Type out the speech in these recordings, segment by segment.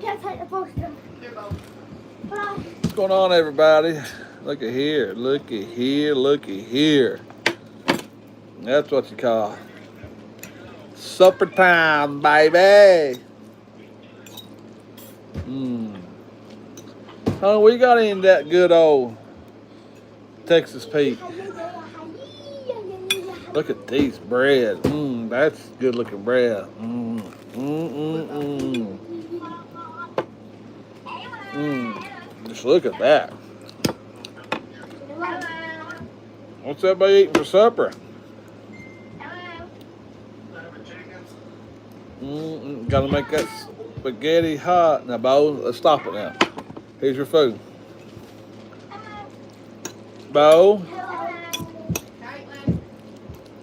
What's going on, everybody? Looky here, looky here, looky here. That's what you call supper time, baby. Oh, we got in that good old Texas Pete. Look at these bread. That's good looking bread. Just look at that. What's everybody eating for supper? Gotta make that spaghetti hot. Now, Bo, let's stop it now. Here's your food. Bo.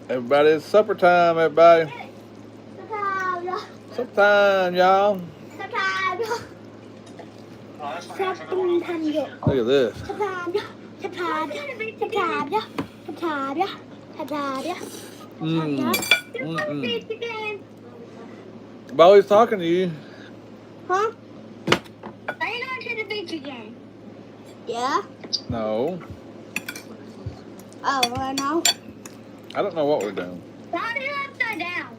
Everybody, it's supper time, everybody. Supper time, y'all. Look at this. Bo, he's talking to you. Huh? Are you going to the beach again? Yeah? No. Oh, I know. I don't know what we're doing. Why are you upside down?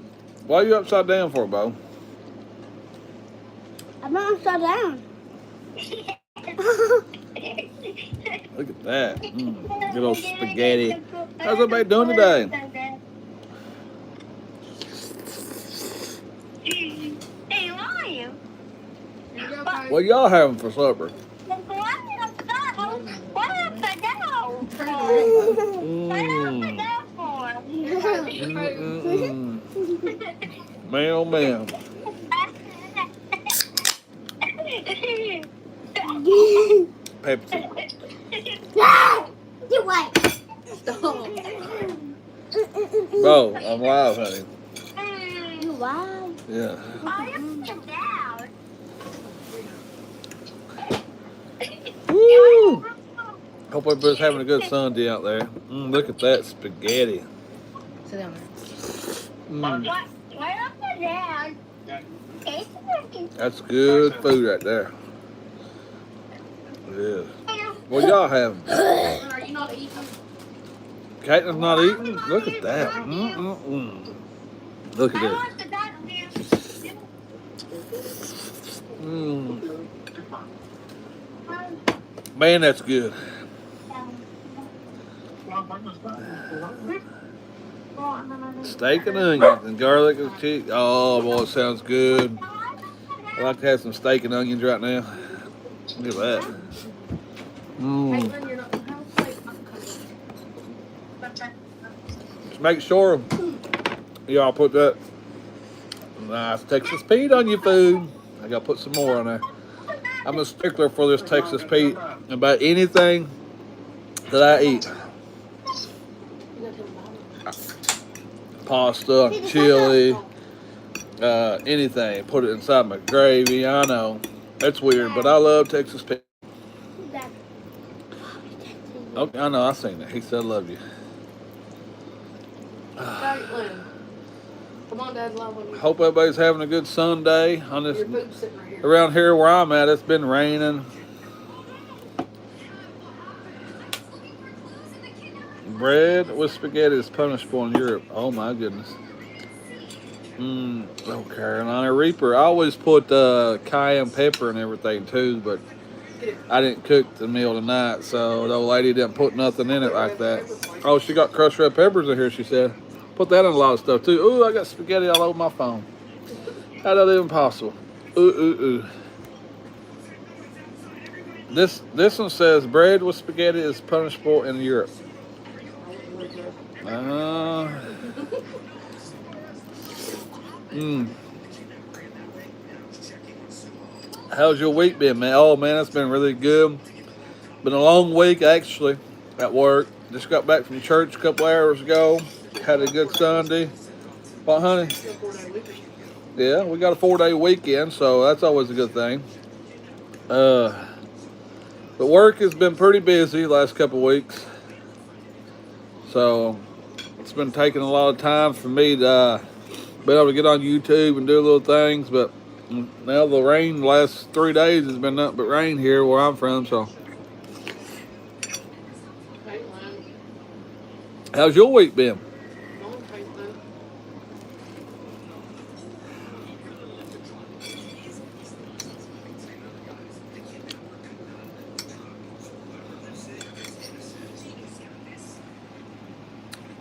Why are you upside down for, Bo? I'm not upside down. Look at that. Good old spaghetti. How's everybody doing today? Hey, who are you? What y'all having for supper? Why are you upside down? Why are you upside down? Why are you upside down for? Man, oh man. Pepsi. You wait. Bo, I'm live, honey. You live? Yeah. Why are you upside down? Woo! Hope everybody's having a good Sunday out there. Look at that spaghetti. Sit down Why upside down? That's good food right there. It is. What y'all having? Are you not eating? Caitlin's not eating? Look at that. Look at this. Man, that's good. Steak and onions and garlic and cheese. Oh, boy, it sounds good. I'd like to have some steak and onions right now. Look at that. Just make sure y'all put that nice Texas Pete on your food. I gotta put some more on there. I'm a stickler for this Texas Pete about anything that I eat. Pasta, chili, anything. Put it inside my gravy. I know that's weird, but I love Texas Pete. Okay, I know. I seen it. He said, "I love you." Come on, Dad, love you. Hope everybody's having a good Sunday on this. Your boob's sitting right here. Around here where I'm at, it's been raining. Bread with spaghetti is punishable in Europe. Oh my goodness. Oh, Carolina Reaper. I always put cayenne pepper and everything too, but I didn't cook the meal tonight, so the old lady didn't put nothing in it like that. Oh, she got crushed red peppers in here, she said. Put that in a lot of stuff too. Ooh, I got spaghetti all over my phone. How that even possible? Ooh. This one says bread with spaghetti is punishable in Europe. How's your week been, man? Oh, man, it's been really good. Been a long week, actually, at work. Just got back from church a couple hours ago. Had a good Sunday. What, honey? Yeah, we got a 4-day weekend, so that's always a good thing. But work has been pretty busy the last couple of weeks. So it's been taking a lot of time for me to be able to get on YouTube and do little things, but Now the rain the last 3 days has been nothing but rain here where I'm from. So, how's your week been?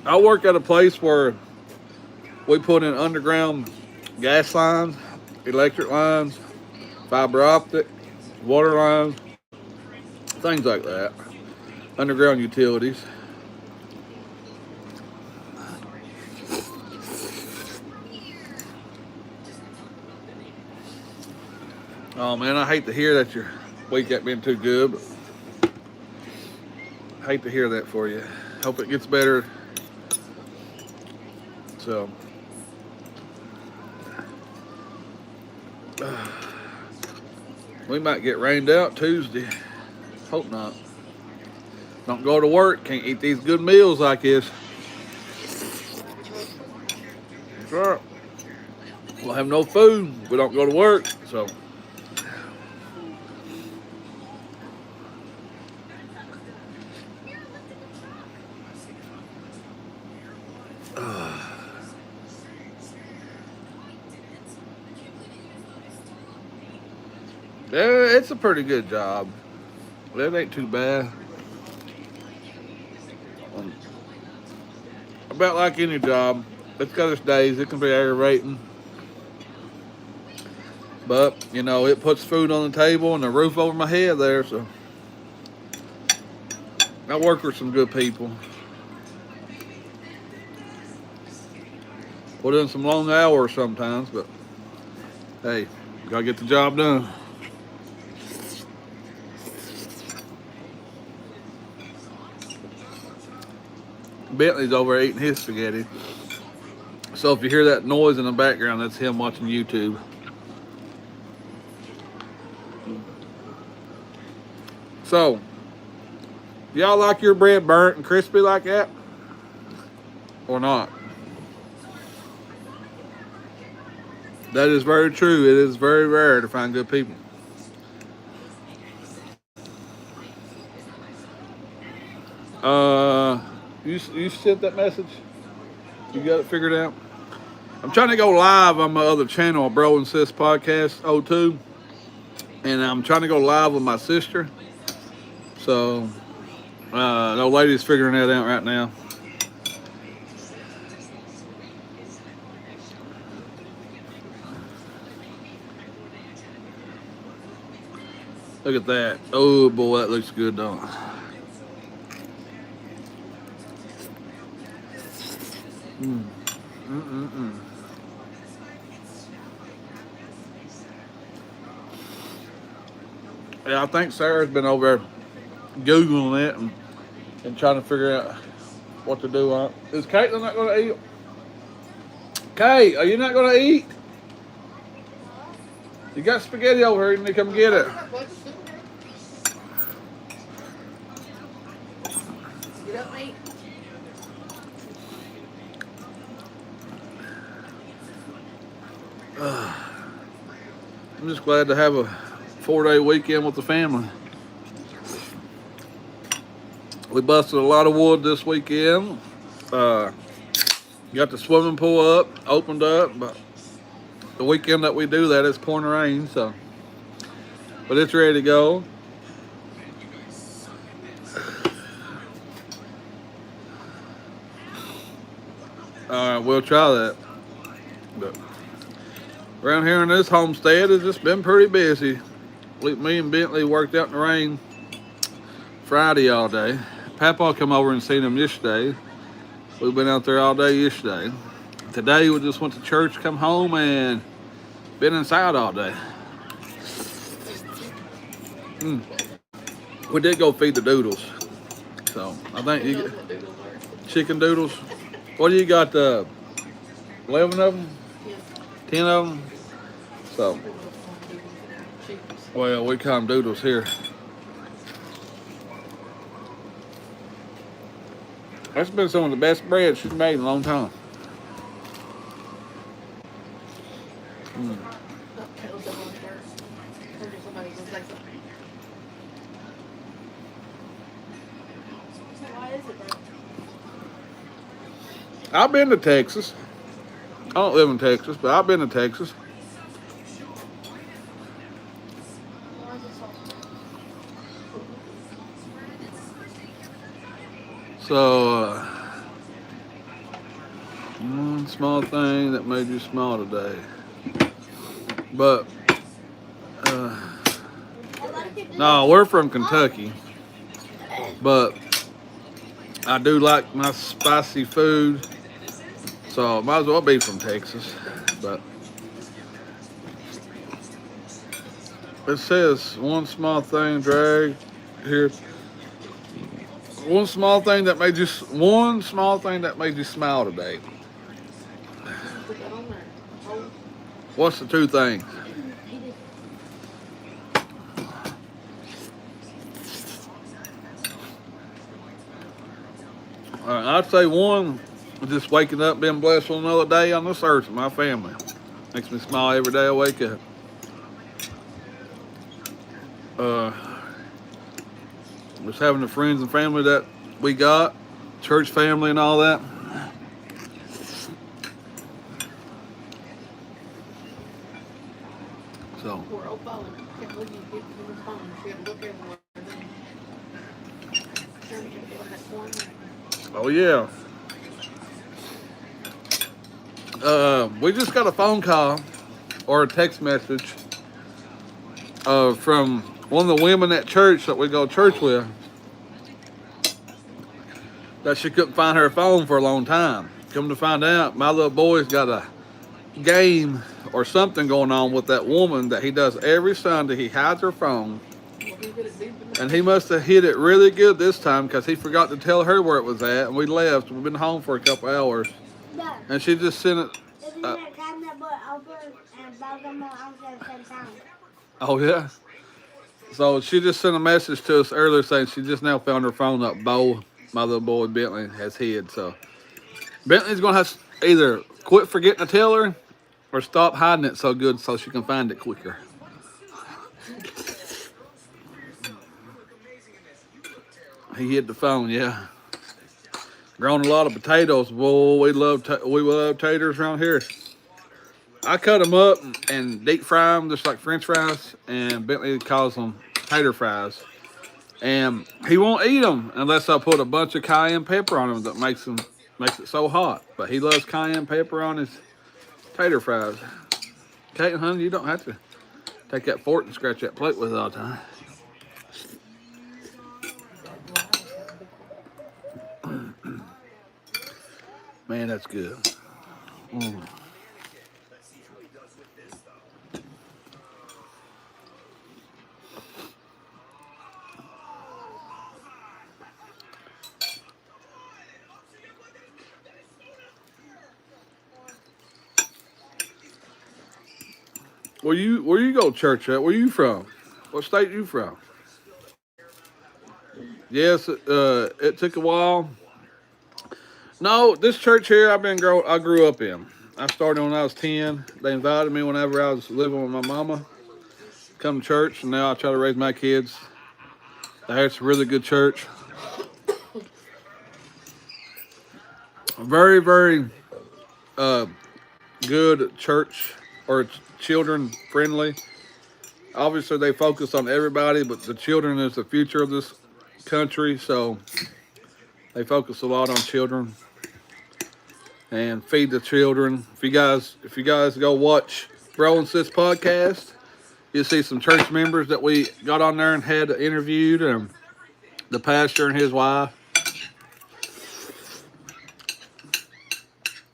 I work at a place where we put in underground gas lines, electric lines, fiber optic, water lines, things like that. Underground utilities. Oh man, I hate to hear that your week ain't been too good, but I hate to hear that for you. Hope it gets better. So, we might get rained out Tuesday. Hope not. Don't go to work. Can't eat these good meals like this. Sure. We'll have no food. We don't go to work. So. Yeah, it's a pretty good job. It ain't too bad. About like any job, it's got its days. It can be aggravating. But, you know, it puts food on the table and a roof over my head there. So, I work with some good people. Put in some long hours sometimes, but hey, gotta get the job done. Bentley's over eating his spaghetti. So if you hear that noise in the background, that's him watching YouTube. So, y'all like your bread burnt and crispy like that? Or not? That is very true. It is very rare to find good people. You sent that message? You got it figured out? I'm trying to go live on my other channel, Bro and Sis Podcast 02. And I'm trying to go live with my sister. So, the old lady's figuring that out right now. Look at that. Oh boy, that looks good, don't it? Yeah, I think Sarah's been over there Googling it and trying to figure out what to do on it. Is Caitlin not going to eat? Kate, are you not going to eat? You got spaghetti over here. You need to come get it. Get up, mate. I'm just glad to have a 4-day weekend with the family. We busted a lot of wood this weekend. Got the swimming pool up, opened up, but the weekend that we do that, it's pouring rain, so. But it's ready to go. All right, we'll try that. But around here in this homestead, it's just been pretty busy. Me and Bentley worked out in the rain Friday all day. Papa come over and seen him yesterday. We've been out there all day yesterday. Today we just went to church, come home, and been inside all day. We did go feed the doodles. So I think you get chicken doodles. What do you got? 11 of them? 10 of them? So, well, we call them doodles here. That's been some of the best bread she's made in a long time. say something. Why is it that? I've been to Texas. I don't live in Texas, but I've been to Texas. Why is it so? So, one small thing that made you smile today. But, no, we're from Kentucky. But I do like my spicy food. So, might as well be from Texas. But it says one small thing, drag here. One small thing that made you smile today. Put that on there. Oh, What's the two things? he did. All right, I'd say one, just waking up, being blessed with another day on this earth with my family. Makes me smile every day I wake up. Just having the friends and family that we got, church family and all that. So, Poor old phone. Can't believe you get to the phone. She had to look everywhere. Then you had to go in that corner. oh yeah. We just got a phone call or a text message from one of the women at church that we go to church with, that she couldn't find her phone for a long time. Come to find out, my little boy's got a game or something going on with that woman that he does every Sunday. He hides her phone, Well, he did it deep in the and he must have hit it really good this time because he forgot to tell her where it was at, and we left. We've been home for a couple hours, and she just sent it. Oh yeah. So she just sent a message to us earlier saying she just now found her phone up. Bo, my little boy Bentley, has hid. So Bentley's gonna have to either quit forgetting to tell her or stop hiding it so good so she can find it quicker. He hid the phone, yeah. Grown a lot of potatoes. Boy, we love taters around here. I cut them up and deep fry them just like French fries, and Bentley calls them tater fries. And he won't eat them unless I put a bunch of cayenne pepper on them that makes it so hot. But he loves cayenne pepper on his tater fries. Kate, honey, you don't have to take that fork and scratch that plate with it all the time. Man, that's good. Mm. Where you go to church at? Where you from? What state you from? Yes, it took a while. No, this church here I grew up in. I started when I was 10. They invited me whenever I was living with my mama. Come to church, and now I try to raise my kids. It's a really good church. Very, very good church, or children friendly. Obviously, they focus on everybody, but the children is the future of this country, so they focus a lot on children and feed the children. If you guys go watch Bro and Sis podcast, you'll see some church members that we got on there and had interviewed, and the pastor and his wife.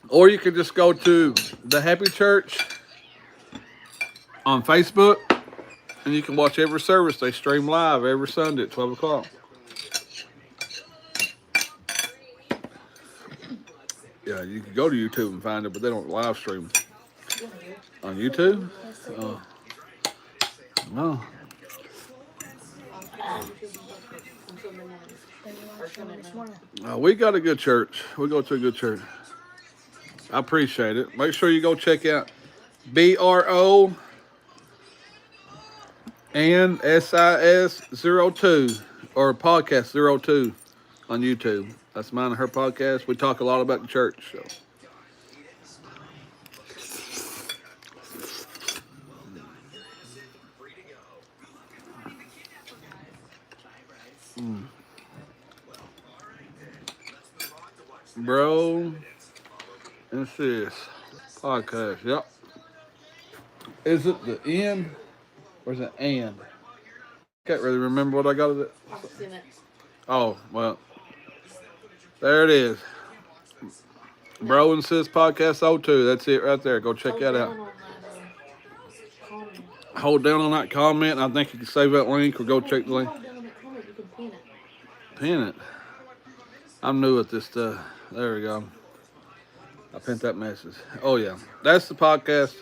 Or you could just go to the Happy Church on Facebook, and you can watch every service. They stream live every Sunday at 12 o'clock. Yeah, you can go to YouTube and find it, but they don't live stream on YouTube. No. We got a good church. We go to a good church. I appreciate it. Make sure you go check out BRO and SIS02 or podcast 02 on YouTube. That's mine and her podcast. We talk a lot about the church. So. Bro, and this podcast. Yep. Is it the end or is it and? Can't really remember what I got it. I've seen it. Oh, well, there it is. Bro and Sis Podcast 02. That's it right there. Go check Hold that down out. on that comment. Hold down on that comment, and I think you can save that link or go Hey, check if the you link. hold down on that comment, you can pin it. Pin it. I'm new at this stuff. There we go. I pinned that message. Oh, yeah. That's the podcast.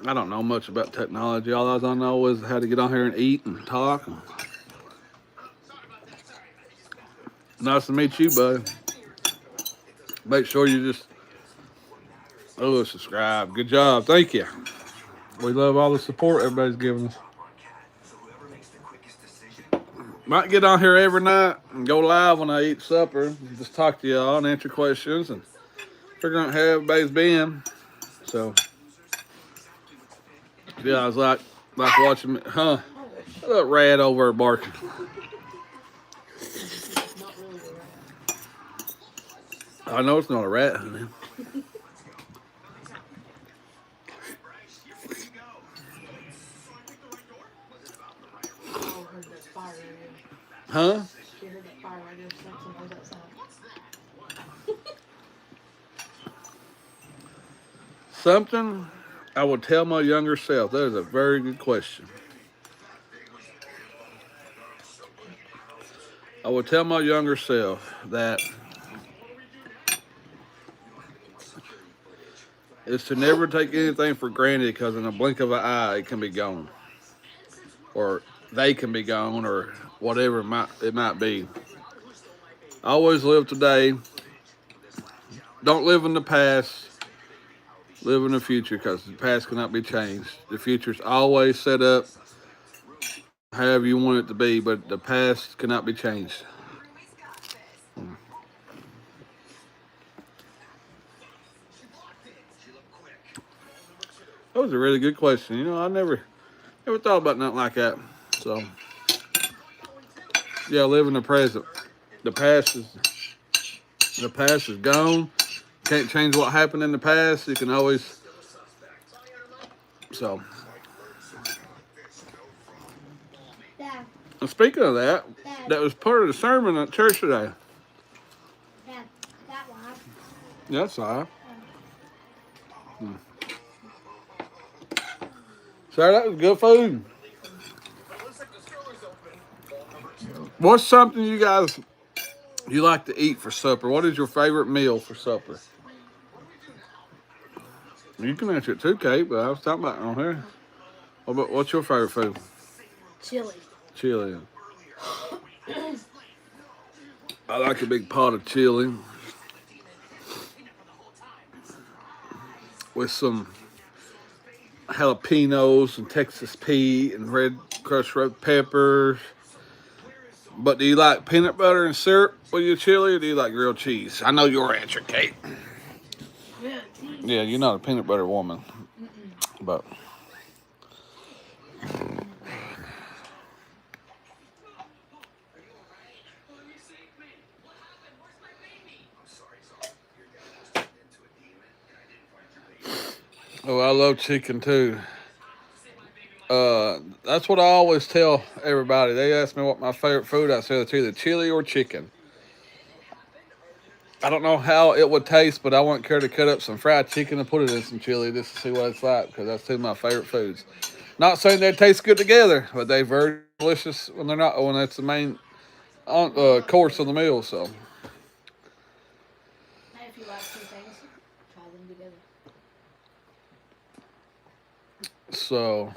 I don't know much about technology. All I know is how to get on here and eat and talk. Nice to meet you, buddy. Make sure you just subscribe. Good job. Thank you. We love all the support everybody's giving us. Might get on here every night and go live when I eat supper. Just talk to y'all and answer questions and figure out how everybody's been. So, yeah, I was like watching me. Huh? That rat over there barking. Not really a rat. I know it's not a rat, honey. Oh, heard that fire area. Huh? She heard that fire area. Something was outside. Something I would tell my younger self. That is a very good question. I would tell my younger self that is to never take anything for granted because in a blink of an eye it can be gone. Or they can be gone or whatever it might be. Always live today. Don't live in the past. Live in the future because the past cannot be changed. The future's always set up however you want it to be, but the past cannot be changed. That was a really good question. You know, I never thought about nothing like that. So, yeah, live in the present. The past is gone. Can't change what happened in the past. You can always. So. Dad, And speaking of that, Dad, that was part of the sermon at church today. Dad, that one. That's all right. Sir, that was good food. What's something you like to eat for supper? What is your favorite meal for supper? You can answer it too, Kate, but I was talking about it on here. What's your favorite food? Chili. Chili. I like a big pot of chili with some jalapenos and Texas Pete and crushed red peppers. But do you like peanut butter and syrup with your chili, or do you like grilled cheese? I know your answer, Kate. Yeah, you're not a peanut butter woman, but. Oh, I love chicken too. That's what I always tell everybody. They ask me what my favorite food. I say it's either chili or chicken. I don't know how it would taste, but I wouldn't care to cut up some fried chicken and put it in some chili just to see what it's like because that's two of my favorite foods. Not saying they taste good together, but they're very delicious when they're not. When that's the main course of the meal. So. If you like two things, try them together. So.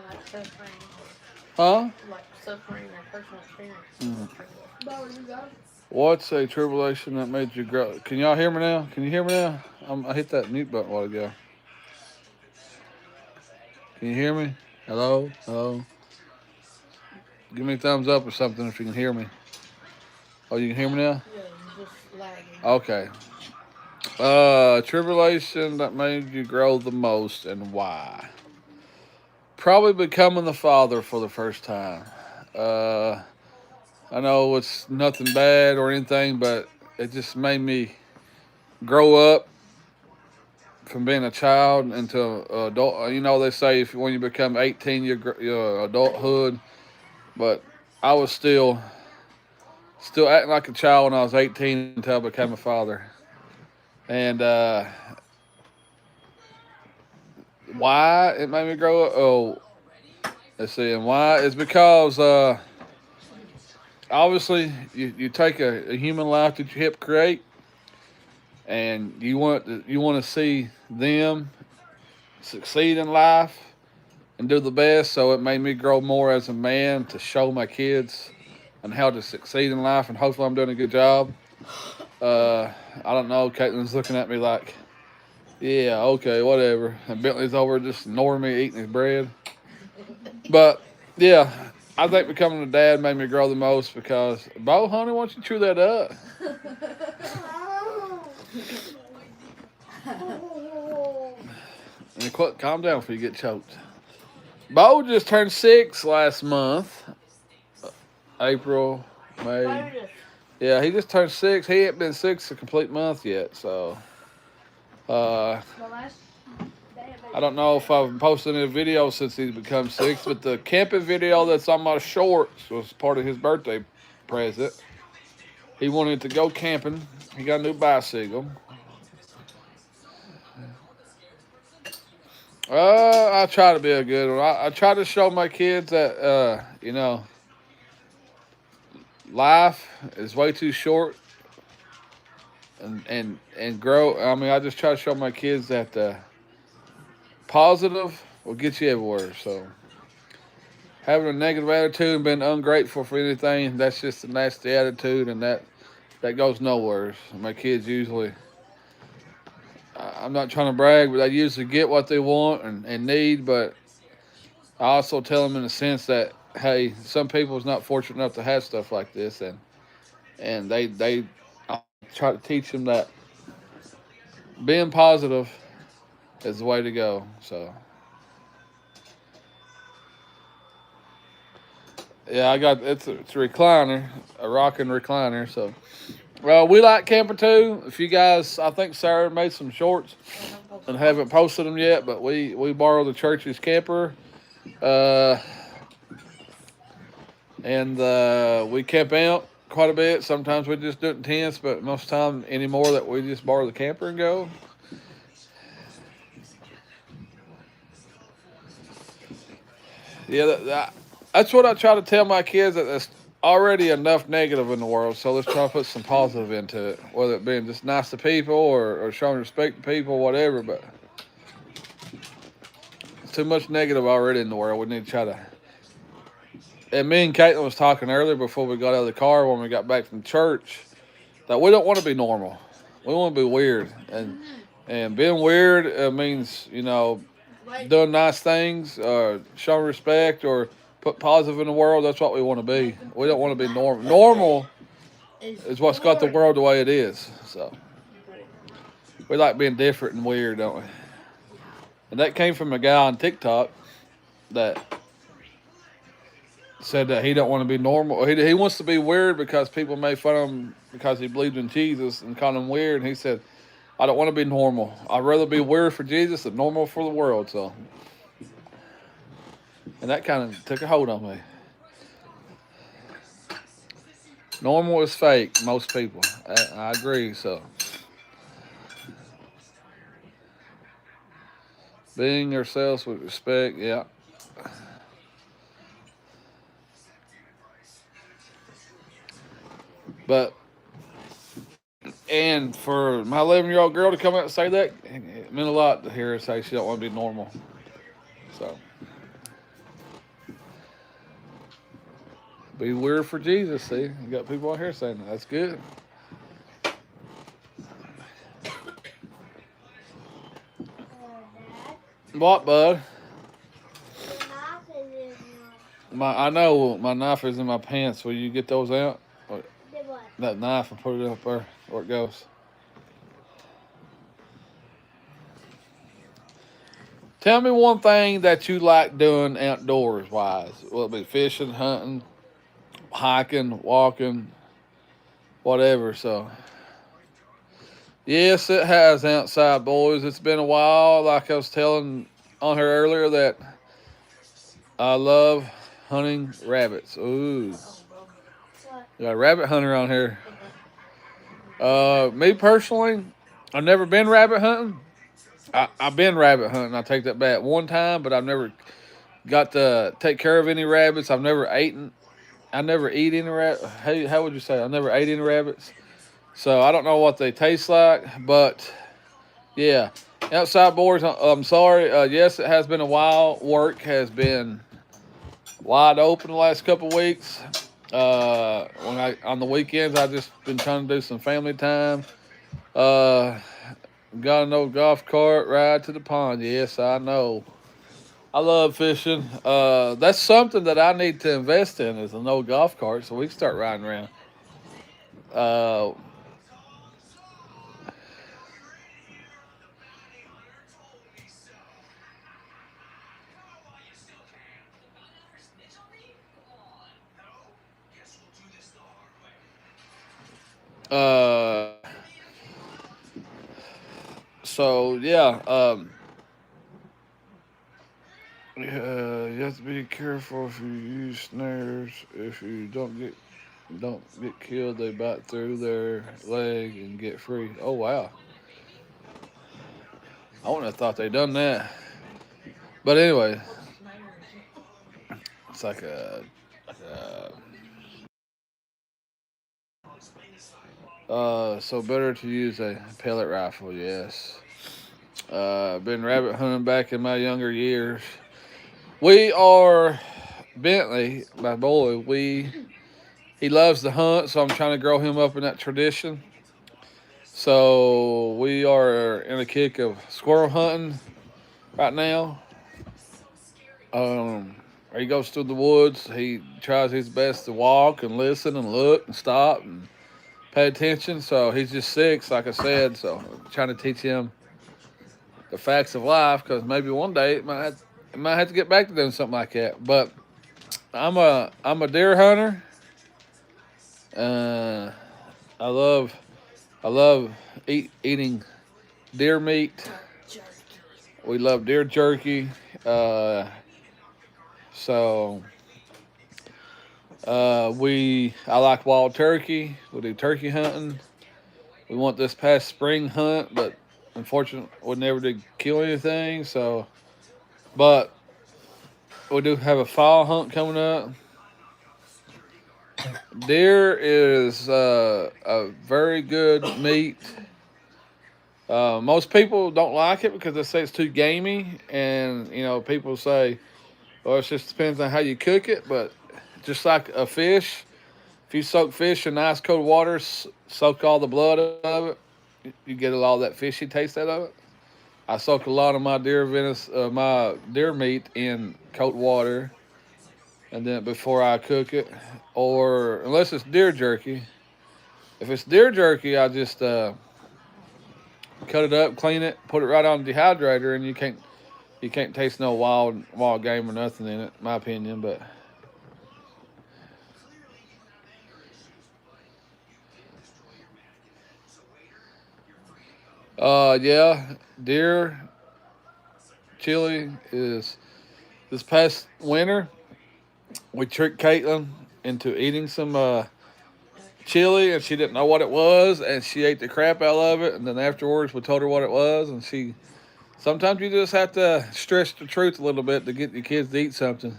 like suffering, Huh? like suffering or personal experience. Mm. Bo, you go. What's a tribulation that made you grow? Can y'all hear me now? Can you hear me now? I hit that mute button a while ago. Can you hear me? Hello? Hello? Give me a thumbs up or something if you can hear me. Oh, you can hear me now? Yeah, you're just lagging. Okay. Tribulation that made you grow the most and why? Probably becoming the father for the first time. Uh, I know it's nothing bad or anything, but it just made me grow up from being a child into adult. You know, they say if when you become 18, you're adulthood, but I was still acting like a child when I was 18 until I became a father. And why it made me grow up? Oh, let's see. And why? It's because obviously you take a human life that you help create, and you want to see them succeed in life and do the best. So it made me grow more as a man to show my kids and how to succeed in life, and hopefully I'm doing a good job. I don't know. Caitlin's looking at me like, yeah, okay, whatever. And Bentley's over just ignoring me eating his bread. But yeah, I think becoming a dad made me grow the most because, Bo, honey, why don't you chew that up? And calm down before you get choked. Bo just turned 6 last month, April, May. Yeah, he just turned 6. He ain't been 6 a complete month yet, so uh, I don't know if I've posted any video since he's become 6, but the camping video that's on my shorts was part of his birthday present. He wanted to go camping. He got a new bicycle. I try to be a good one. I try to show my kids that life is way too short, and grow. I mean, I just try to show my kids that positive will get you everywhere. So having a negative attitude and being ungrateful for anything, that's just a nasty attitude, and that goes nowhere. My kids usually, I'm not trying to brag, but they usually get what they want and need. But I also tell them in a sense that, hey, some people's not fortunate enough to have stuff like this, and they I try to teach them that being positive is the way to go. So yeah, I got it's a recliner, a rocking recliner. So well, we like camping too. If you guys, I think Sarah made some shorts and haven't posted them yet, but we borrow the church's camper, uh, and we camp out quite a bit. Sometimes we just do it in tents, but most of the time anymore that we just borrow the camper and go. Yeah, that's what I try to tell my kids, that there's already enough negative in the world, so let's try to put some positive into it, whether it being just nice to people or showing respect to people, whatever. But it's too much negative already in the world. We need to try to. And me and Caitlin was talking earlier before we got out of the car when we got back from church that we don't want to be normal. We want to be weird, and being weird means doing nice things, showing respect, or put positive in the world. That's what we want to be. We don't want to be normal. Normal is what's got the world the way it is. So we like being different and weird, don't we? And that came from a guy on TikTok that said that he don't want to be normal. He wants to be weird because people made fun of him because he believed in Jesus and called him weird. And he said, I don't want to be normal. I'd rather be weird for Jesus than normal for the world. So, and that kind of took a hold on me. Normal is fake, most people. I agree. So, being yourselves with respect, yeah. But, and for my 11-year-old girl to come out and say that, it meant a lot to hear her say she don't want to be normal. So, Be weird for Jesus. See, you got people out here saying that. That's good. What, bud? I know my knife is in my pants. Will you get those out? That knife and put it up there where it goes. Tell me one thing that you like doing outdoors wise. Will it be fishing, hunting, hiking, walking, whatever? So, yes, it has outside boys. It's been a while. Like I was telling on here earlier that I love hunting rabbits. Ooh, we got a rabbit hunter on here. Me personally, I've never been rabbit hunting. I've been rabbit hunting. I take that back one time, but I've never got to take care of any rabbits. I've never eaten. I never eat any rabbit. How would you say? I never ate any rabbits, so I don't know what they taste like. But yeah, outside boards. I'm sorry. Yes, it has been a while. Work has been wide open the last couple of weeks. When I on the weekends, I just been trying to do some family time. Uh, got an old golf cart ride to the pond. Yes, I know. I love fishing. That's something that I need to invest in is an old golf cart so we can start riding around. Uh, uh, so yeah, you have to be careful if you use snares. If you don't get killed, they bite through their leg and get free. Oh wow, I wouldn't have thought they'd done that. But anyway, it's so better to use a pellet rifle. Yes. Been rabbit hunting back in my younger years. We are Bentley, my boy. He loves to hunt, so I'm trying to grow him up in that tradition. So we are in a kick of squirrel hunting right now. He goes through the woods. He tries his best to walk and listen and look and stop and pay attention. So he's just 6, like I said. So I'm trying to teach him the facts of life because maybe one day it might have to get back to doing something like that. But I'm a deer hunter. Uh, I love I love eating deer meat. We love deer jerky. Uh, so I like wild turkey. We do turkey hunting. We went this past spring hunt, but unfortunately we never did kill anything. So, but we do have a fall hunt coming up. Deer is a very good meat. Most people don't like it because they say it's too gamey, and people say, "Well, it just depends on how you cook it." But just like a fish, if you soak fish in nice cold water, soak all the blood of it, you get all that fishy taste out of it. I soak a lot of my deer meat in cold water, and then before I cook it, or unless it's deer jerky. If it's deer jerky, I just cut it up, clean it, put it right on the dehydrator, and you can't taste no wild game or nothing in it, in my opinion. But yeah, deer chili is this past winter. We tricked Caitlin into eating some chili, and she didn't know what it was, and she ate the crap out of it. And then afterwards, we told her what it was, and she. Sometimes you just have to stretch the truth a little bit to get your kids to eat something.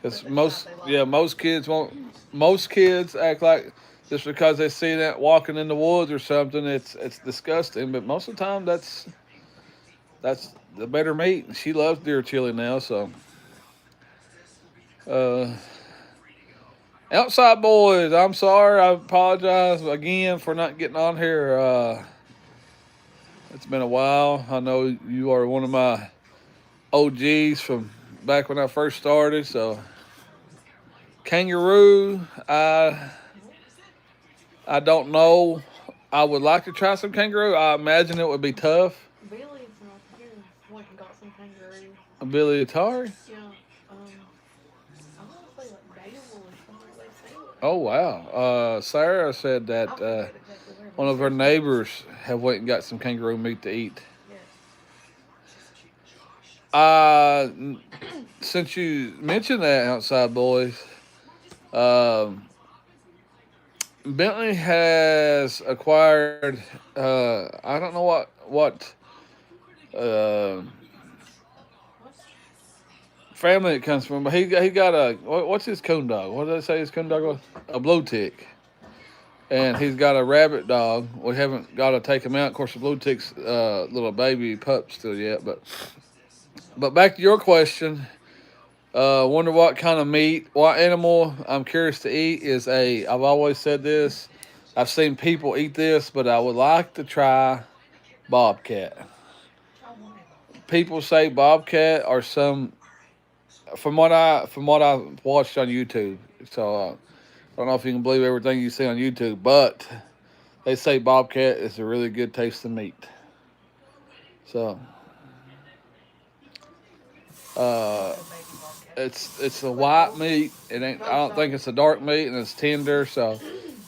Because most kids won't. Most kids act like just because they see that walking in the woods or something, it's disgusting. But most of the time, that's the better meat. And she loves deer chili now, so uh, Outside boys, I'm sorry. I apologize again for not getting on here. It's been a while. I know you are one of my OGs from back when I first started. So, kangaroo, I don't know. I would like to try some kangaroo. I imagine it would be tough. Billy's not here. Went and got some kangaroo. A Billy Atari. Yeah. I want to say like Dale or something like they say it. Oh wow. Sarah said I that forget exactly where, but one he of her said neighbors have went and got some kangaroo meat to eat. yes. Uh, since you mentioned that, outside boys, um, Bentley has acquired. I don't know what uh, family it comes from, but he got a what's his coon dog? What did I say his coon dog was? A blue tick, and he's got a rabbit dog. We haven't got to take him out. Of course, the blue tick's little baby pup still yet, but back to your question. Wonder what kind of meat, what animal I'm curious to eat is a. I've always said this. I've seen people eat this, but I would like to try bobcat. People say bobcat are some from what I watched on YouTube. So I don't know if you can believe everything you see on YouTube, but they say bobcat is a really good tasting meat. So uh, it's a white meat. It ain't. I don't think it's a dark meat, and it's tender. So,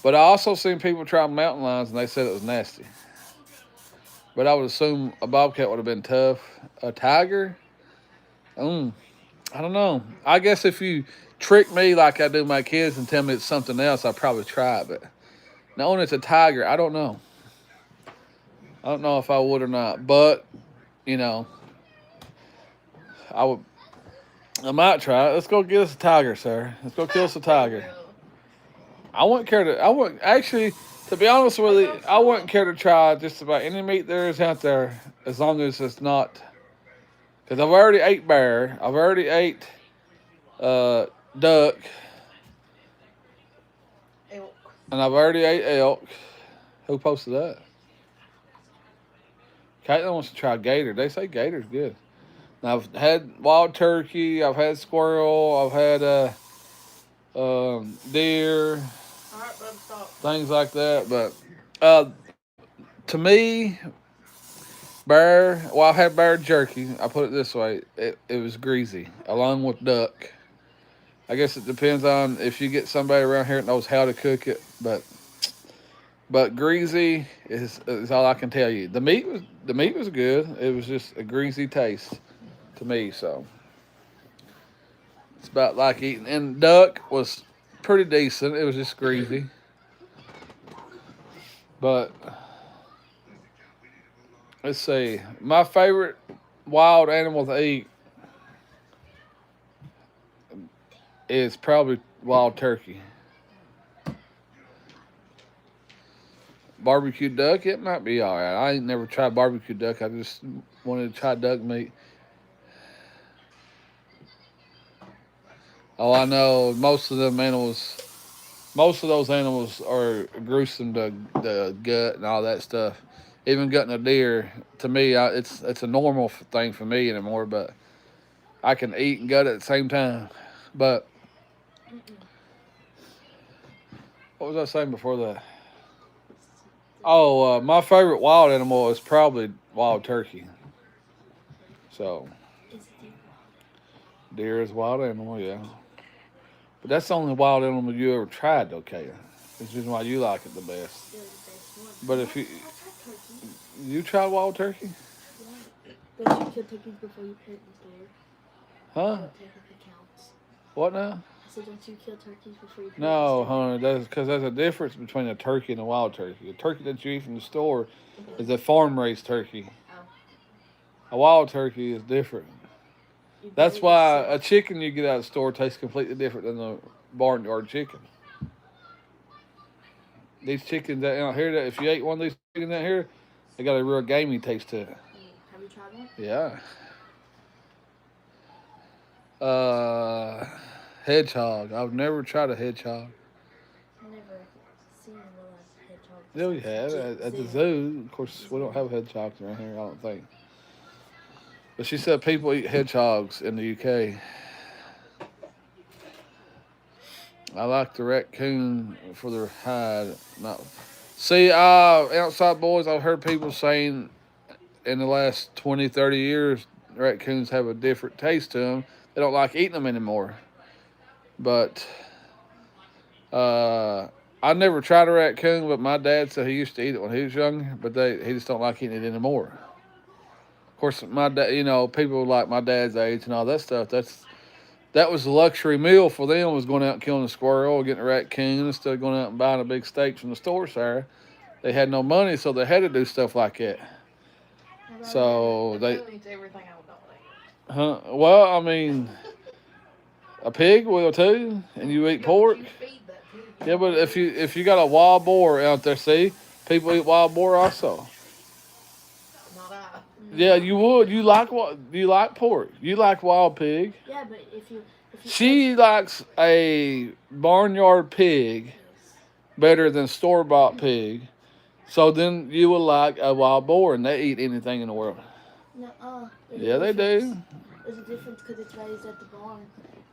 but I also seen people try mountain lions, and they said it was nasty. But I would assume a bobcat would have been tough. A tiger, mm, I don't know. I guess if you trick me like I do my kids and tell me it's something else, I'd probably try it. But knowing it's a tiger, I don't know. I don't know if I would or not. But you know, I would. I might try it. Let's go get us a tiger, sir. Let's go kill us a tiger. I wouldn't care to. I wouldn't actually. To be honest with you, I wouldn't care to try just about any meat there is out there, as long as it's not. Because I've already ate bear. I've already ate uh, duck, Elk. and I've already ate elk. Who posted that? Caitlin wants to try gator. They say gator's good. Now, I've had wild turkey. I've had squirrel. I've had deer, All right, bub, stop. things like that. But uh, to me, bear. Well, I've had bear jerky. I put it this way: it was greasy, along with duck. I guess it depends on if you get somebody around here that knows how to cook it. But greasy is all I can tell you. The meat was good. It was just a greasy taste to me. So it's about like eating. And duck was pretty decent. It was just greasy. But let's see. My favorite wild animal to eat is probably wild turkey. Barbecue duck, it might be all right. I ain't never tried barbecue duck. I just wanted to try duck meat. Oh, I know most of those animals are gruesome to the gut and all that stuff. Even gutting a deer, to me, it's a normal thing for me anymore. But I can eat and gut at the same time. But what was I saying before that? Oh, my favorite wild animal is probably wild turkey. So deer is a wild animal, yeah. But that's the only wild animal you ever tried, though, Kaya. It's just why you like it the best. But if you tried wild turkey, Don't you kill turkeys before you put it in the store? huh? That technically counts. What now? I said, don't you kill turkeys before you put it in the No, store? honey. That's because there's a difference between a turkey and a wild turkey. A turkey that you eat from the store is a farm raised turkey. Oh. A wild turkey is different. You That's better why get a chicken you get out of the store tastes completely different than the barnyard chicken. These chickens out here, that if you ate one of these chickens out here, they got a real gamey taste to it. Have you tried one? Yeah. Uh, Hedgehog. I've never tried a hedgehog. I've never seen real life hedgehog. Yeah, we have at the zoo. Of course, we don't have hedgehogs around here. I don't think. But she said people eat hedgehogs in the UK. I like the raccoon for their hide. Not see, outside boys. I've heard people saying in the last 20, 30 years, raccoons have a different taste to them. They don't like eating them anymore. But I never tried a raccoon, but my dad said he used to eat it when he was younger, but he just don't like eating it anymore. Of course, my dad, people like my dad's age and all that stuff. That was a luxury meal for them, was going out and killing a squirrel or getting a raccoon instead of going out and buying a big steak from the store, sir. They had no money, so they had to do stuff like that. So they, eats everything I would huh? Well, I mean, a pig will too, and you eat pork. Yeah, but if you got a wild boar out there, see, people eat wild boar also. Not I. Yeah, you would. You like pork. You like wild pig. Yeah, but if you She likes a barnyard pig better than store bought pig. So then you would like a wild boar, and they eat anything in the world. No, Yeah, they do. There's a difference because it's raised at the barn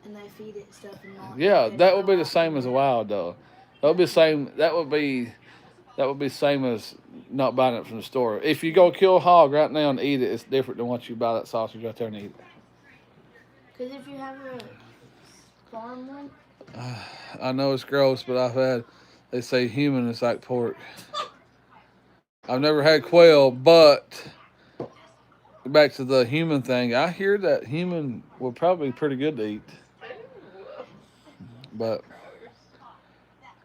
and they feed it stuff and not. Yeah, that would be the same as a wild though. That would be the same. That would be the same as not buying it from the store. If you go kill a hog right now and eat it, it's different than what you buy that sausage right there and eat it. Because if you have a farm one. I know it's gross, but they say human is like pork. I've never had quail, but back to the human thing, I hear that human will probably be pretty good to eat. But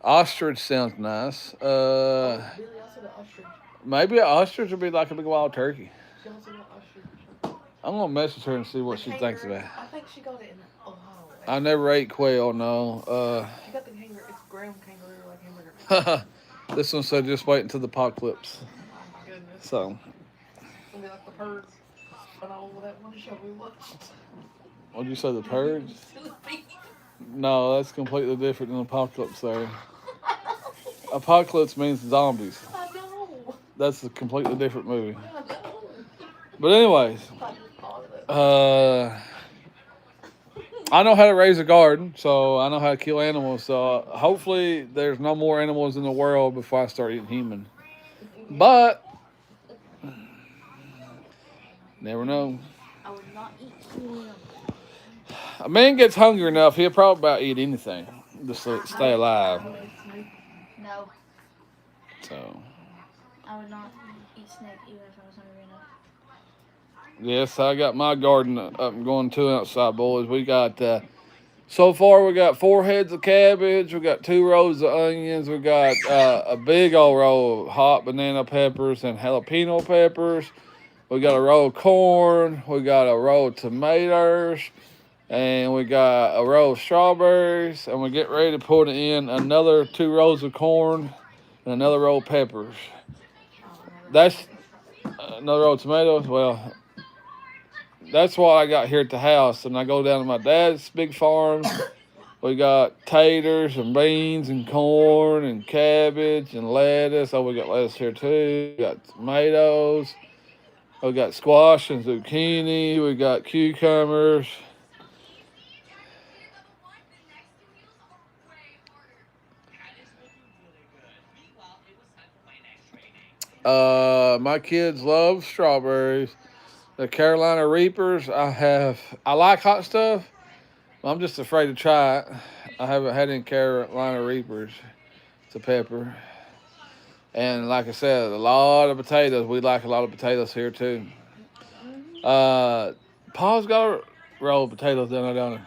ostrich sounds nice. Billy also got ostrich. Maybe an ostrich would be like a big wild turkey. She also got ostrich. I'm gonna message her and see what she thinks of that. I think she got it in Ohio. I never ate quail, no. She got the kangaroo. It's ground kangaroo like hamburger. This one said just wait until the apocalypse. Oh my goodness. So. It'll be like the purge. But all that one show we watched. What'd you say, the purge? No, that's completely different than apocalypse there. Apocalypse means zombies. I know. That's a completely different movie. I know. But anyways, I know how to raise a garden, so I know how to kill animals. So hopefully there's no more animals in the world before I start eating human. But never know. I would not eat human. A man gets hungry enough, he'll probably about eat anything just to stay alive. No. So. I would not eat snake even if I was hungry enough. Yes, I got my garden up and going too outside, boys. We got, so far we got 4 heads of cabbage. We got 2 rows of onions. We got a big old row of hot banana peppers and jalapeno peppers. We got a row of corn. We got a row of tomatoes. And we got a row of strawberries. And we get ready to put in another 2 rows of corn and another row of peppers. That's another row of tomatoes. Well, that's what I got here at the house. And I go down to my dad's big farm. We got taters and beans and corn and cabbage and lettuce. Oh, we got lettuce here too. We got tomatoes. We got squash and zucchini. We got cucumbers. My kids love strawberries. The Carolina Reapers, I like hot stuff. I'm just afraid to try it. I haven't had any Carolina Reapers. It's a pepper. And like I said, a lot of potatoes. We like a lot of potatoes here too. Paul's got a roll of potatoes down there, don't he?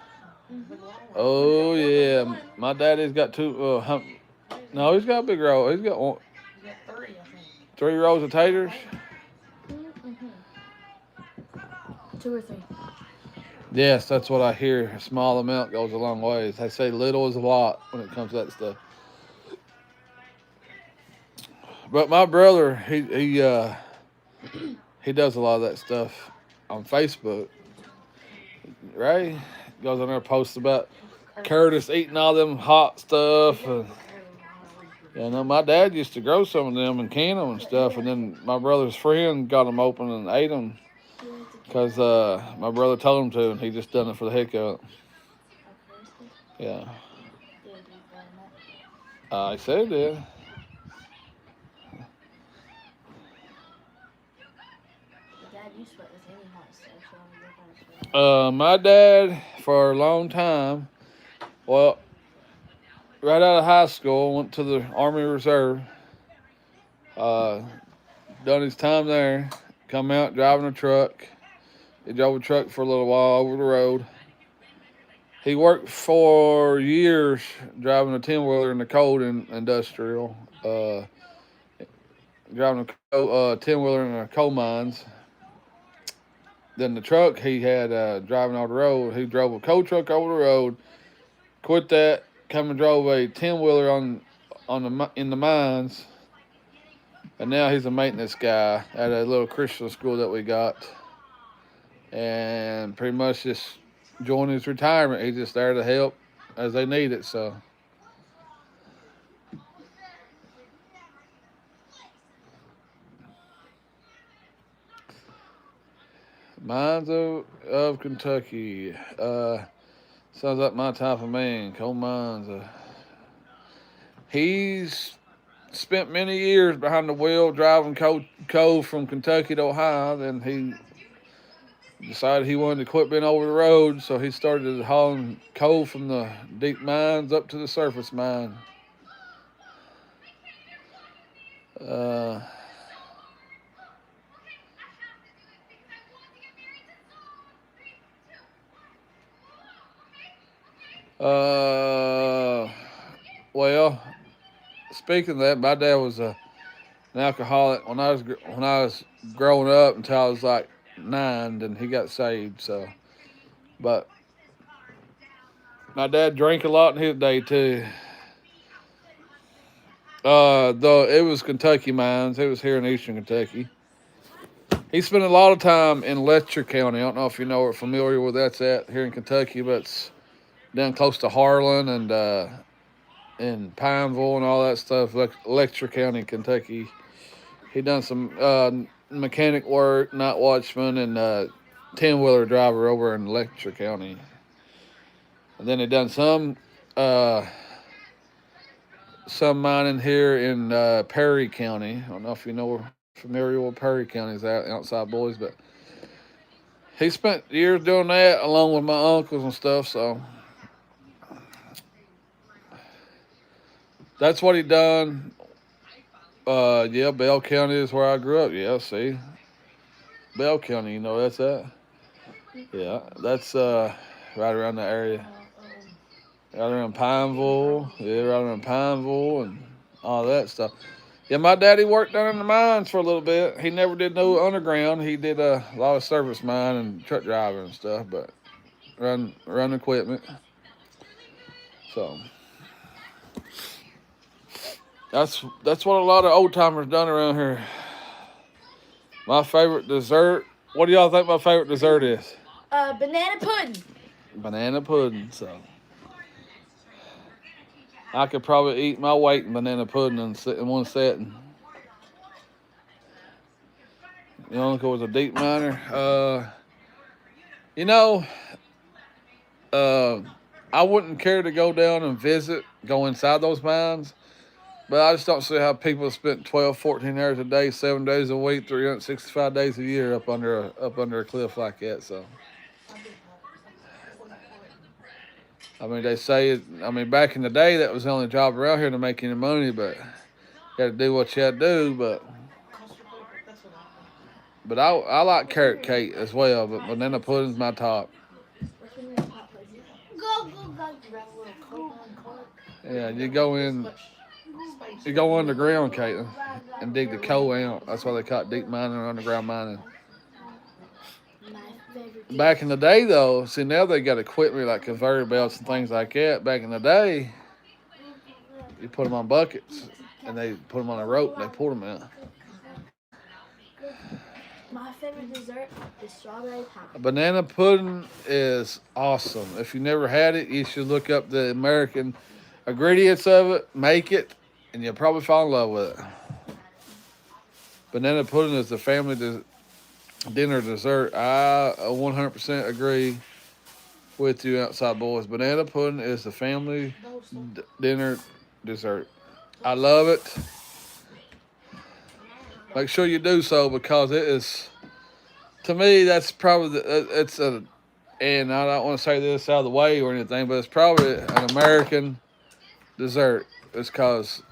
Oh yeah, my daddy's got 2. No, he's got a big roll. He's got 3, I think. 3 rows of taters. 2 or 3. Yes, that's what I hear. A small amount goes a long ways. They say little is a lot when it comes to that stuff. But my brother, he does a lot of that stuff on Facebook. Right? Goes on there, posts about Curtis eating all them hot stuff. And, you know, my dad used to grow some of them and can them and stuff. And then my brother's friend got them open and ate them because my brother told him to, and he just done it for the heck of it. Yeah. I said it did. My dad, for a long time, well, right out of high school, went to the Army Reserve. Done his time there. Come out driving a truck. He drove a truck for a little while over the road. He worked for years driving a 10-wheeler in the coal industrial. Driving a 10-wheeler in the coal mines. Then the truck he had driving on the road, he drove a coal truck over the road, quit that, come and drove a 10-wheeler in the mines, and now he's a maintenance guy at a little Christian school that we got, and pretty much just joined his retirement. He's just there to help as they need it. So. Mines of Kentucky. Sounds like my type of man. Coal mines. He's spent many years behind the wheel driving coal from Kentucky to Ohio. Then he decided he wanted to quit being over the road, so he started hauling coal from the deep mines up to the surface mine. Well, speaking of that, my dad was an alcoholic when I was growing up until I was like 9. Then he got saved. So, but my dad drank a lot in his day too. Though it was Kentucky mines, it was here in Eastern Kentucky. He spent a lot of time in Letcher County. I don't know if you know or familiar with that's at here in Kentucky, but it's down close to Harlan and Pineville and all that stuff. Letcher County, Kentucky. He done some mechanic work, night watchman, and 10-wheeler driver over in Letcher County. And then he done some mining here in Perry County. I don't know if you know familiar with Perry County is outside boys, but he spent years doing that along with my uncles and stuff. So that's what he done. Yeah, Bell County is where I grew up. Yeah, see, Bell County, you know that's that. Yeah, that's right around the area. Right around Pineville. Yeah, right around Pineville and all that stuff. Yeah, my daddy worked down in the mines for a little bit. He never did no underground. He did a lot of service mine and truck driving and stuff, but run equipment. So that's what a lot of old timers done around here. My favorite dessert. What do y'all think my favorite dessert is? Banana pudding. Banana pudding. So I could probably eat my weight in banana pudding in one setting. Your uncle was a deep miner. You know, I wouldn't care to go down and go inside those mines, but I just don't see how people spent 12, 14 hours a day, 7 days a week, 365 days a year up under a cliff like that. So, I mean, they say back in the day that was the only job around here to make any money, but you had to do what you had to do. But I like carrot cake as well, but banana pudding's my top. Yeah, you go underground, Caitlin, and dig the coal out. That's why they call it deep mining or underground mining. Back in the day, though, see now they got equipment like conveyor belts and things like that. Back in the day, you put them on buckets and they put them on a rope and they pulled them out. My favorite dessert is strawberry pie. Banana pudding is awesome. If you never had it, you should look up the American ingredients of it, make it, and you'll probably fall in love with it. Banana pudding is the family dinner dessert. I 100% agree with you, outside boys. Banana pudding is the family dinner dessert. I love it. Make sure you do so because it is. To me, that's probably it's a. And I don't want to say this out of the way or anything, but it's probably an American dessert. It's because,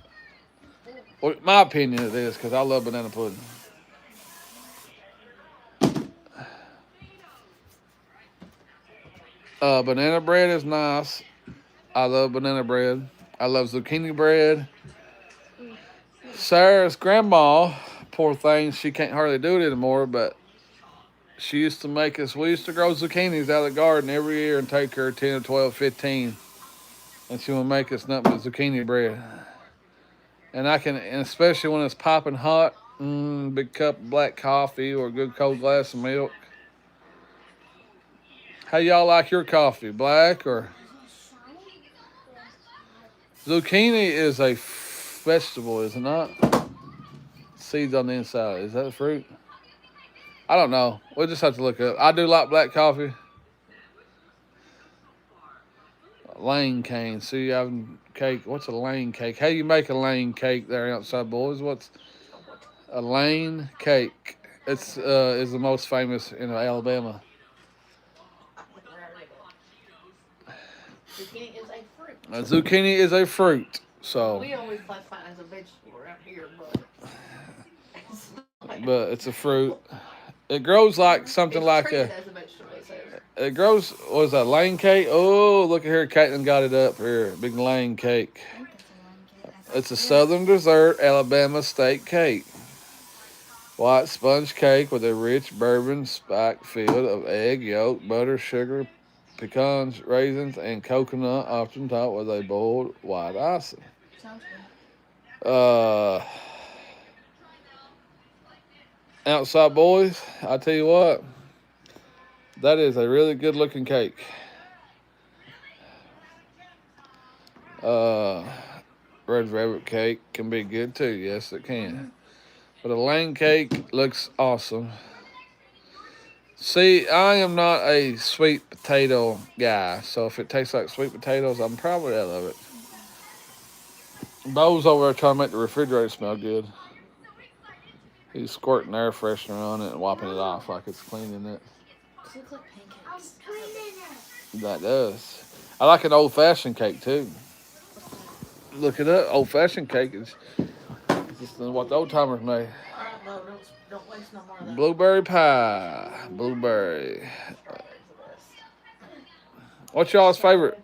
well, my opinion it is because I love banana pudding. Banana bread is nice. I love banana bread. I love zucchini bread. Sarah's grandma, poor thing, she can't hardly do it anymore, but she used to make us, we used to grow zucchinis out of the garden every year and take her 10 or 12, 15. And she would make us nothing but zucchini bread. And and especially when it's popping hot, big cup of black coffee or a good cold glass of milk. How y'all like your coffee, black or? Zucchini is a vegetable, is it not? Seeds on the inside. Is that a fruit? I don't know. We'll just have to look up. I do like black coffee. Lane cane. See, I'm cake. What's a lane cake? How you make a lane cake there, outside boys? What's a lane cake? It's is the most famous in Alabama. Zucchini is a fruit. Zucchini is a fruit. So. We always classify it as a vegetable around here, but But it's a fruit. It grows like something it's like treated a. as a vegetable. It says. It grows. Was that lane cake? Oh, look at here. Caitlin got it up here. Big lane cake. It's a southern dessert Alabama state cake. White sponge cake with a rich bourbon spike filled of egg yolk, butter, sugar, pecans, raisins, and coconut, often topped with a boiled white icing. Sounds Uh, outside boys, I tell you what, that is a really good looking cake. Uh, red velvet cake can be good too. Yes, it can. But a lane cake looks awesome. See, I am not a sweet potato guy, so if it tastes like sweet potatoes, I'm probably out of it. Bo's over there trying to make the refrigerator smell good. He's squirting air freshener on it and wiping it off like it's cleaning it. These look like pancakes. That does. I like an old fashioned cake too. Look it up. Old fashioned cake is just what the old timers made. All right, Bo, don't waste no more of that. Blueberry pie. Blueberry. What's y'all's favorite?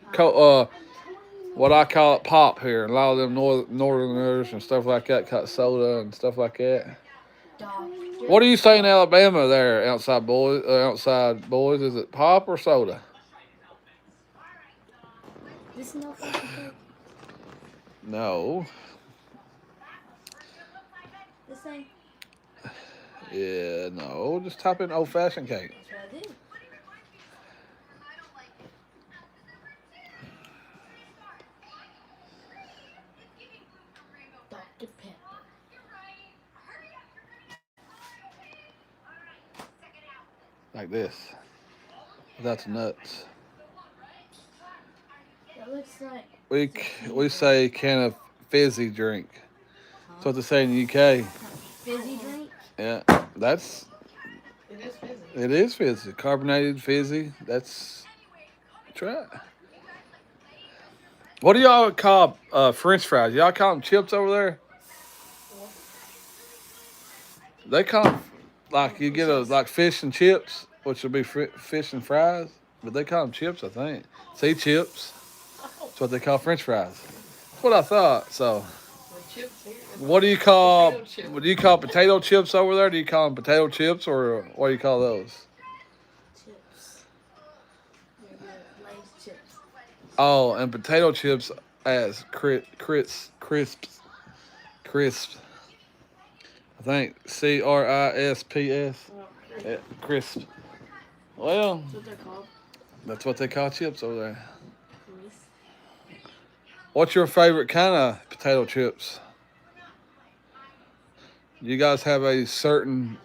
What I call it pop here. A lot of them northerners and stuff like that got soda and stuff like that. What do you say in Alabama there, outside boys? Is it pop or soda? This is no fucking cake. No. This thing. Yeah, no. Just type in old fashioned cake. That's what I did. Dr. Pepper. Like this. That's nuts. That looks like. We say can of fizzy drink. That's what they say in the UK. Fizzy drink? Yeah, that's. It is fizzy. It is fizzy. Carbonated fizzy. That's. Try it. What do y'all call French fries? Y'all call them chips over there? They call them, like you get like fish and chips, which would be fish and fries, but they call them chips, I think. See, chips. That's what they call French fries. That's what I thought. So, what do you call potato chips over there? Do you call them potato chips, or what do you call those? Chips. Lay's chips. Oh, and potato chips as crisps. I think CRISPS. Yeah, crisp. Well, That's what they're called. that's what they call chips over there. Crisp. What's your favorite kind of potato chips? You guys have a certain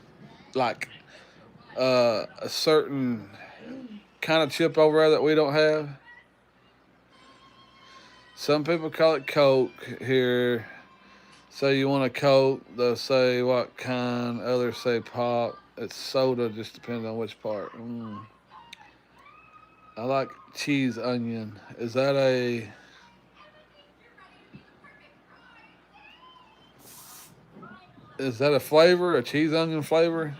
like a certain kind of chip over there that we don't have. Some people call it Coke here. Say you want a Coke, they'll say what kind. Others say pop. It's soda, just depends on which part. I like cheese onion. Is that a flavor? A cheese onion flavor?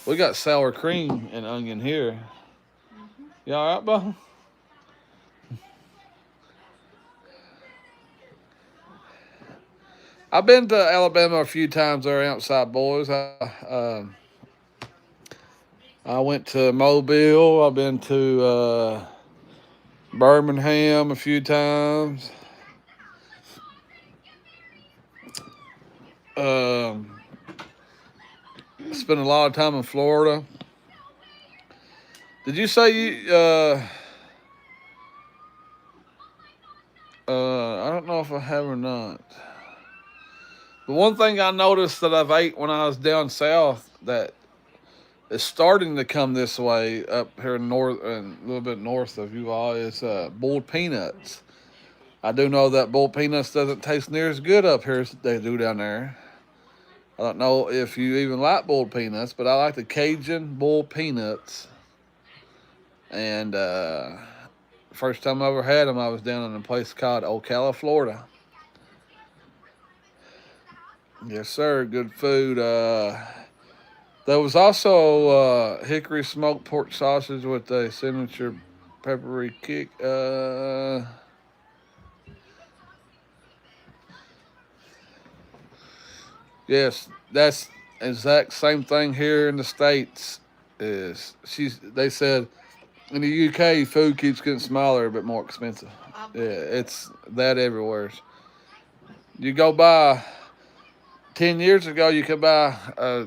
We got sour cream and onion here. You all right, Bo? I've been to Alabama a few times. There, outside boys. I went to Mobile. I've been to Birmingham a few times. Um, spent a lot of time in Florida. Did you say you? I don't know if I have or not. The one thing I noticed that I've ate when I was down south that is starting to come this way up here north and a little bit north of you all is boiled peanuts. I do know that boiled peanuts doesn't taste near as good up here as they do down there. I don't know if you even like boiled peanuts, but I like the Cajun boiled peanuts. And first time I ever had them, I was down in a place called Ocala, Florida. Yes, sir. Good food. There was also hickory smoked pork sausage with a signature peppery kick. Yes, that's exact same thing here in the states. They said in the UK food keeps getting smaller but more expensive. Yeah, it's that everywhere. You go buy 10 years ago, you could buy a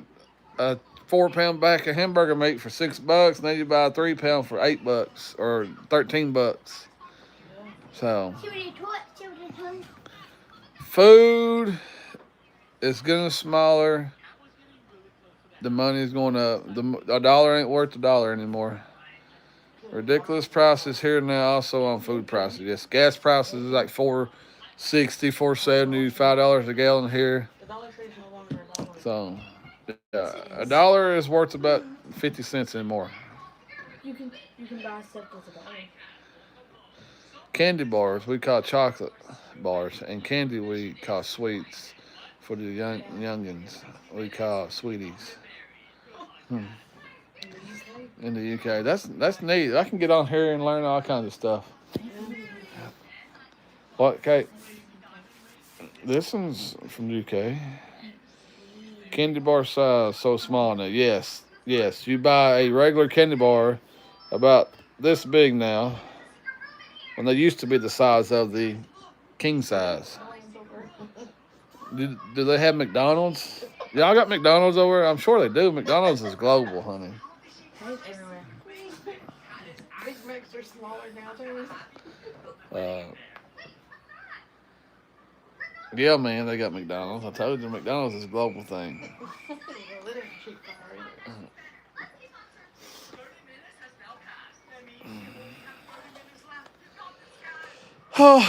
4 pound bag of hamburger meat for $6. Now you buy a 3 pound for $8 or $13. So food is getting smaller. The money's going up. A dollar ain't worth a dollar anymore. Ridiculous prices here now. Also on food prices. Yes, gas prices is like $4.60, $4.70, $5 a gallon here. The Dollar Tree's no longer a dollar. So yeah, a dollar is worth about 50 cents anymore. You can buy stuff with a dollar. Candy bars we call chocolate bars, and candy we call sweets. For the youngins, we call sweeties. In the UK, that's neat. I can get on here and learn all kinds of stuff. What, Kate? This one's from UK. Candy bar size so small now. Yes, yes. You buy a regular candy bar about this big now, when they used to be the size of the king size. Do they have McDonald's? Y'all got McDonald's over there? I'm sure they do. McDonald's is global, honey. It's everywhere. Big Macs are smaller nowadays. Uh, yeah, man, they got McDonald's. I told you, McDonald's is a global thing. Little cheap already.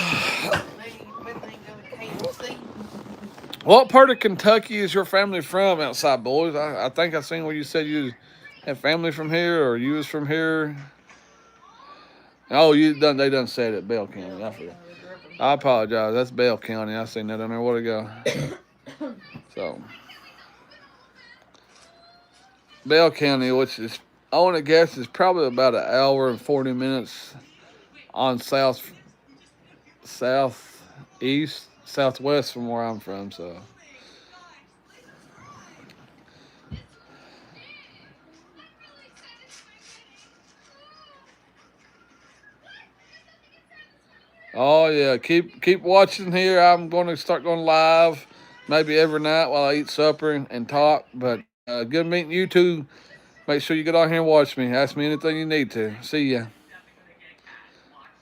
What part of Kentucky is your family from outside, boys? I think I seen where you said you have family from here or you was from here. Oh, they done said it, Bell County. I forgot. I apologize. That's Bell County. I seen that on there. Where to go? So, Bell County, which is, I want to guess, is probably about an hour and 40 minutes on southwest from where I'm from. So, oh yeah, keep watching here. I'm going to start going live, maybe every night while I eat supper and talk. But good meeting you two Make sure you get on here and watch me. Ask me anything you need to. See ya.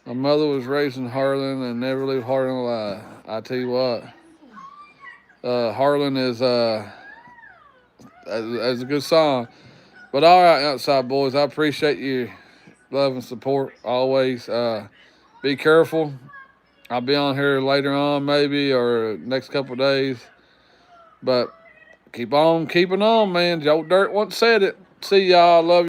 My mother was raised in Harlan and never leave Harlan alive. I tell you what, Harlan is a good song. But all right, outside boys, I appreciate you love and support always. Be careful. I'll be on here later on maybe or next couple of days. But keep on keeping on, man. Joe Dirt once said it. See y'all. Love you.